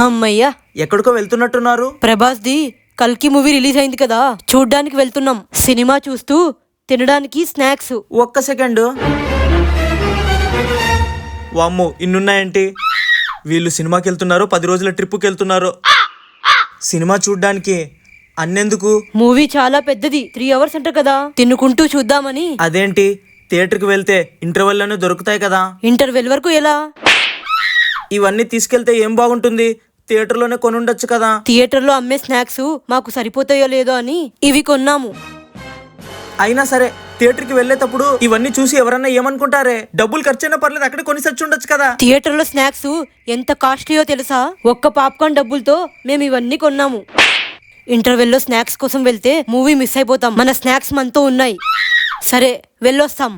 అమ్మయ్యా, ఎక్కడికో వెళ్తున్నట్టున్నారు. ప్రభాస్ ది కల్కి మూవీ రిలీజ్ అయింది కదా, చూడ్డానికి వెళ్తున్నాం. సినిమా చూస్తూ తినడానికి స్నాక్స్. ఒక్క సెకండ్. వామ్మో, ఇన్నున్నాయేంటి? వీళ్ళు సినిమాకి వెళ్తున్నారు, 10 రోజుల ట్రిప్కి వెళ్తున్నారు. సినిమా చూడ్డానికి అన్నెందుకు? మూవీ చాలా పెద్దది, 3 hours అంట కదా, తినుకుంటూ చూద్దామని. అదేంటి, థియేటర్కి వెళ్తే ఇంటర్వెల్లోనే దొరుకుతాయి కదా. ఇంటర్వెల్ వరకు ఎలా? ఇవన్నీ తీసుకెళ్తే ఏం బాగుంటుంది, థియేటర్లోనే కొనుండొచ్చు కదా. థియేటర్లో అమ్మే స్నాక్స్ మాకు సరిపోతాయో లేదో అని ఇవి కొన్నాము. అయినా సరే, థియేటర్కి వెళ్ళేటప్పుడు ఇవన్నీ చూసి ఎవరన్నా ఏమనుకుంటారే? డబ్బులు ఖర్చైనా పర్లేదు, అక్కడే కొని ఉండొచ్చు కదా. థియేటర్లో స్నాక్స్ ఎంత కాస్ట్లీయో తెలుసా? ఒక్క పాప్కార్న్ డబ్బులతో మేము ఇవన్నీ కొన్నాము. ఇంటర్వెల్లో స్నాక్స్ కోసం వెళ్తే మూవీ మిస్ అయిపోతాం. మన స్నాక్స్ మనతో ఉన్నాయి. సరే, వెళ్ళొస్తాం.